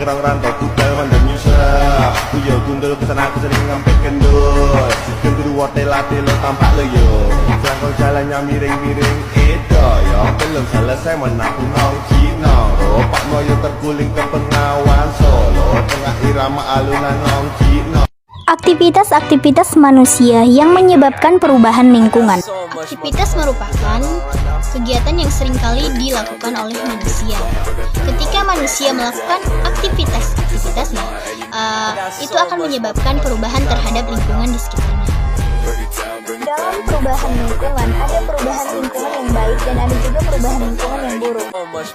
kerang rantau tugal mandang nyusah. Kuyo gundul kesana aku sering ngampek kendul. Kendul tela-tela tampak lo yo. Selangkau jalannya miring-miring itu yo. Belum selesai menaku nong Cino. Pak Moyo terguling ke Bengawan Solo. Tengah irama alunan nong Cino. Aktivitas-aktivitas manusia yang menyebabkan perubahan lingkungan. Aktivitas merupakan kegiatan yang seringkali dilakukan oleh manusia. Ketika manusia melakukan aktivitasnya, itu akan menyebabkan perubahan terhadap lingkungan di sekitarnya. Dalam perubahan lingkungan, ada perubahan lingkungan yang baik dan ada juga perubahan lingkungan yang buruk.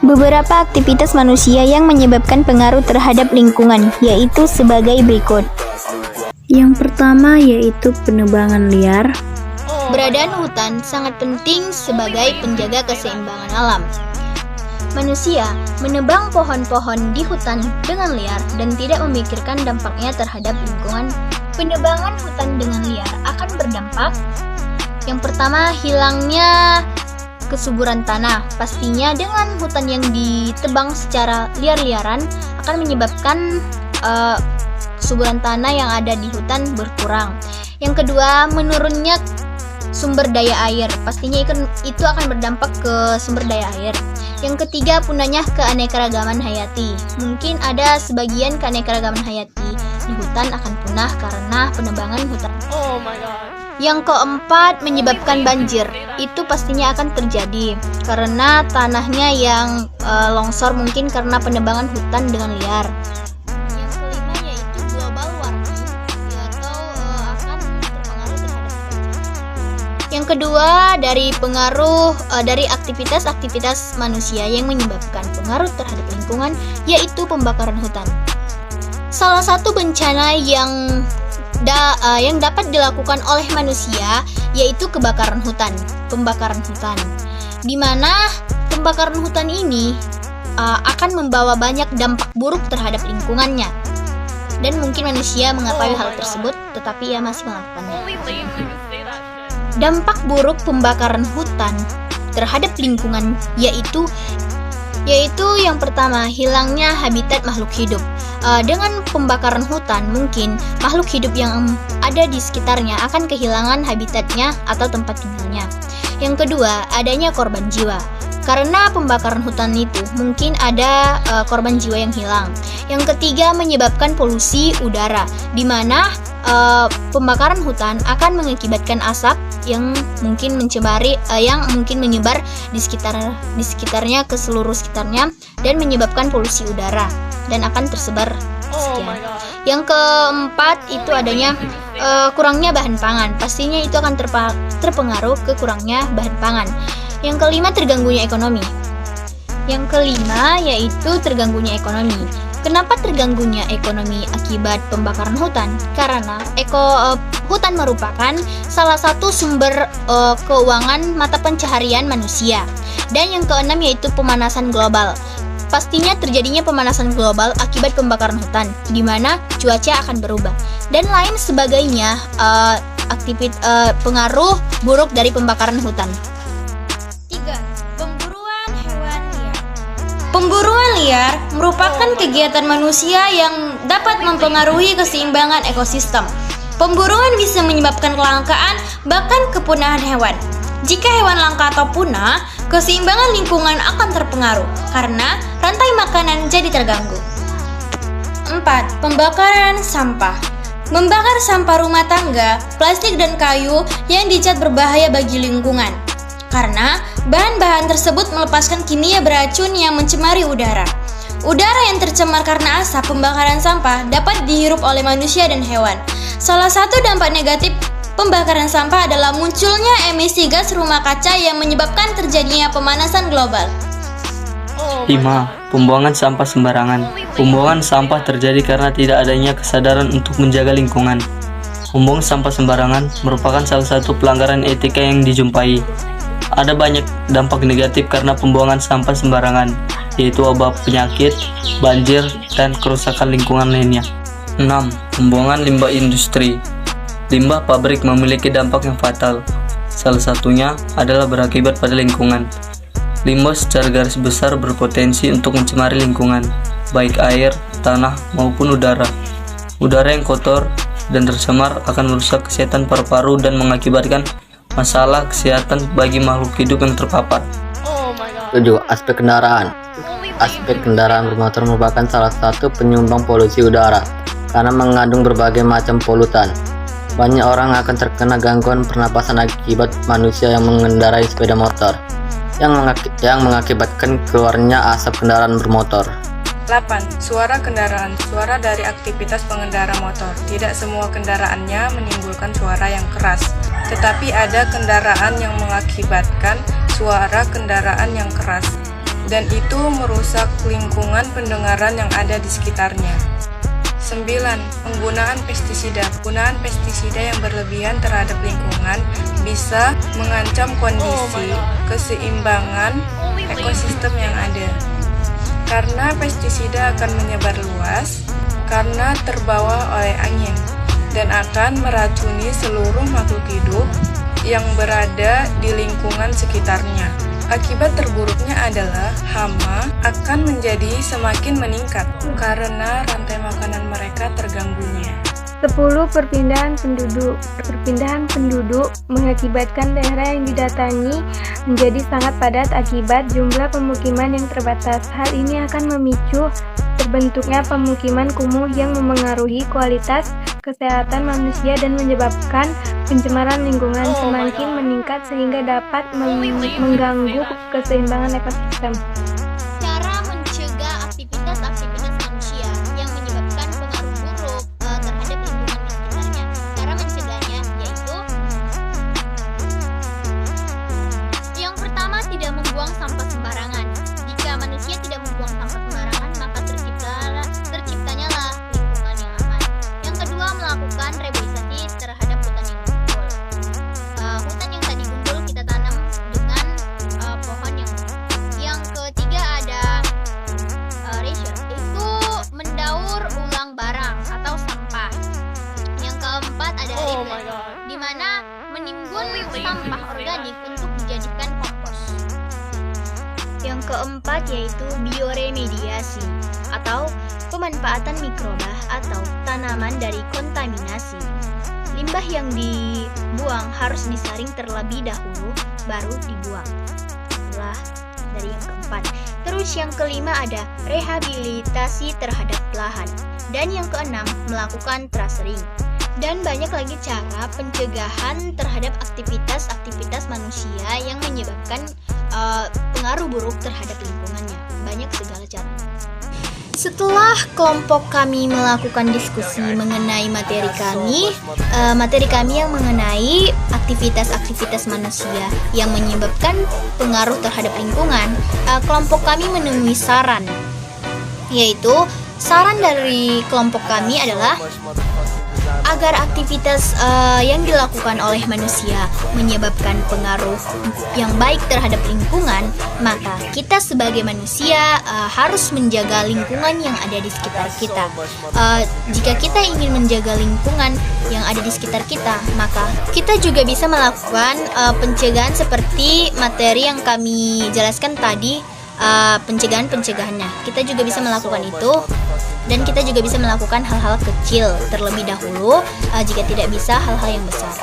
Beberapa aktivitas manusia yang menyebabkan pengaruh terhadap lingkungan, yaitu sebagai berikut. Yang pertama yaitu penebangan liar. Keberadaan hutan sangat penting sebagai penjaga keseimbangan alam. Manusia menebang pohon-pohon di hutan dengan liar dan tidak memikirkan dampaknya terhadap lingkungan. Penebangan hutan dengan liar akan berdampak. Yang pertama, hilangnya kesuburan tanah. Pastinya dengan hutan yang ditebang secara liar-liaran akan menyebabkan kesuburan tanah yang ada di hutan berkurang. Yang kedua, menurunnya sumber daya air. Pastinya itu akan berdampak ke sumber daya air. Yang ketiga, punahnya keanekaragaman hayati. Mungkin ada sebagian keanekaragaman hayati di hutan akan punah karena penebangan hutan. Yang keempat, menyebabkan banjir. Itu pastinya akan terjadi karena tanahnya yang longsor, mungkin karena penebangan hutan dengan liar. Yang kedua, dari pengaruh dari aktivitas manusia yang menyebabkan pengaruh terhadap lingkungan, yaitu pembakaran hutan. Salah satu bencana yang dapat dilakukan oleh manusia yaitu kebakaran hutan, pembakaran hutan. Di mana pembakaran hutan ini akan membawa banyak dampak buruk terhadap lingkungannya. Dan mungkin manusia mengetahui hal tersebut, tetapi ia masih melakukannya. Dampak buruk pembakaran hutan terhadap lingkungan yaitu yang pertama, hilangnya habitat makhluk hidup. Dengan pembakaran hutan, mungkin makhluk hidup yang ada di sekitarnya akan kehilangan habitatnya atau tempat tinggalnya. Yang kedua, adanya korban jiwa. Karena pembakaran hutan itu mungkin ada korban jiwa yang hilang. Yang ketiga, menyebabkan polusi udara, di mana pembakaran hutan akan mengakibatkan asap yang mungkin menyebar di sekitarnya ke seluruh sekitarnya dan menyebabkan polusi udara dan akan tersebar sekian. Yang keempat itu adanya kurangnya bahan pangan. Pastinya itu akan terpengaruh ke kurangnya bahan pangan. Yang kelima, terganggunya ekonomi. Yang kelima yaitu terganggunya ekonomi. Kenapa terganggunya ekonomi akibat pembakaran hutan? Karena hutan merupakan salah satu sumber keuangan mata pencaharian manusia. Dan yang keenam yaitu pemanasan global. Pastinya terjadinya pemanasan global akibat pembakaran hutan, di mana cuaca akan berubah. Dan lain sebagainya pengaruh buruk dari pembakaran hutan. Pemburuan liar merupakan kegiatan manusia yang dapat mempengaruhi keseimbangan ekosistem. Pemburuan bisa menyebabkan kelangkaan bahkan kepunahan hewan. Jika hewan langka atau punah, keseimbangan lingkungan akan terpengaruh karena rantai makanan jadi terganggu. 4. Pembakaran sampah. Membakar sampah rumah tangga, plastik dan kayu yang dicat berbahaya bagi lingkungan. Karena bahan-bahan tersebut melepaskan kimia beracun yang mencemari udara. Udara yang tercemar karena asap pembakaran sampah dapat dihirup oleh manusia dan hewan. Salah satu dampak negatif pembakaran sampah adalah munculnya emisi gas rumah kaca yang menyebabkan terjadinya pemanasan global. 5. Pembuangan sampah sembarangan. Pembuangan sampah terjadi karena tidak adanya kesadaran untuk menjaga lingkungan. Membuang sampah sembarangan merupakan salah satu pelanggaran etika yang dijumpai. Ada banyak dampak negatif karena pembuangan sampah sembarangan, yaitu wabah penyakit, banjir, dan kerusakan lingkungan lainnya. 6. Pembuangan limbah industri. Limbah pabrik memiliki dampak yang fatal. Salah satunya adalah berakibat pada lingkungan. Limbah secara garis besar berpotensi untuk mencemari lingkungan, baik air, tanah maupun udara. Udara yang kotor dan tercemar akan merusak kesehatan paru-paru dan mengakibatkan masalah kesehatan bagi makhluk hidup yang terpapar. 7. Aspek kendaraan. Aspek kendaraan bermotor merupakan salah satu penyumbang polusi udara karena mengandung berbagai macam polutan. Banyak orang akan terkena gangguan pernapasan akibat manusia yang mengendarai sepeda motor, yang mengakibatkan keluarnya asap kendaraan bermotor. 8. Suara kendaraan. Suara dari aktivitas pengendara motor. Tidak semua kendaraannya menimbulkan suara yang keras, tetapi ada kendaraan yang mengakibatkan suara kendaraan yang keras, dan itu merusak lingkungan pendengaran yang ada di sekitarnya. 9. Penggunaan pestisida. Penggunaan pestisida yang berlebihan terhadap lingkungan bisa mengancam kondisi keseimbangan ekosistem yang ada. Karena pestisida akan menyebar luas karena terbawa oleh angin dan akan meracuni seluruh makhluk hidup yang berada di lingkungan sekitarnya. Akibat terburuknya adalah hama akan menjadi semakin meningkat karena rantai makanan mereka terganggunya. 10. Perpindahan penduduk. Perpindahan penduduk mengakibatkan daerah yang didatangi menjadi sangat padat akibat jumlah pemukiman yang terbatas. Hal ini akan memicu terbentuknya pemukiman kumuh yang memengaruhi kualitas kesehatan manusia dan menyebabkan pencemaran lingkungan semakin meningkat sehingga dapat mengganggu keseimbangan ekosistem. Cara mencegah aktivitas-aktivitas manusia yang menyebabkan pengaruh buruk terhadap lingkungan di sekitarnya. Cara mencegahnya yaitu yang pertama, tidak membuang sampah sembarangan. Jika manusia tidak membuang sampah sembarangan, maka terciptanya lingkungan yang aman. Yang kedua, melakukan reboisasi terhadap hutan yang gundul. Hutan yang tadi gundul kita tanam dengan pohon yang gundul. Yang ketiga ada reuse, itu mendaur ulang barang atau sampah. Yang keempat ada recycle, di mana menimbun sampah organik untuk dijadikan kompos. Yang keempat yaitu bioremediasi atau pemanfaatan mikroba atau tanaman dari kontaminasi. Limbah yang dibuang harus disaring terlebih dahulu baru dibuang. Itulah dari yang keempat. Terus yang kelima ada rehabilitasi terhadap lahan. Dan yang keenam melakukan tracering. Dan banyak lagi cara pencegahan terhadap aktivitas-aktivitas manusia yang menyebabkan pengaruh buruk terhadap lingkungannya. Banyak segala cara. Setelah kelompok kami melakukan diskusi mengenai materi kami yang mengenai aktivitas-aktivitas manusia yang menyebabkan pengaruh terhadap lingkungan, kelompok kami menemui saran, yaitu saran dari kelompok kami adalah agar aktivitas yang dilakukan oleh manusia menyebabkan pengaruh yang baik terhadap lingkungan, maka kita sebagai manusia harus menjaga lingkungan yang ada di sekitar kita. Jika kita ingin menjaga lingkungan yang ada di sekitar kita, maka kita juga bisa melakukan pencegahan seperti materi yang kami jelaskan tadi, pencegahannya. Kita juga bisa melakukan itu. Dan kita juga bisa melakukan hal-hal kecil terlebih dahulu jika tidak bisa hal-hal yang besar.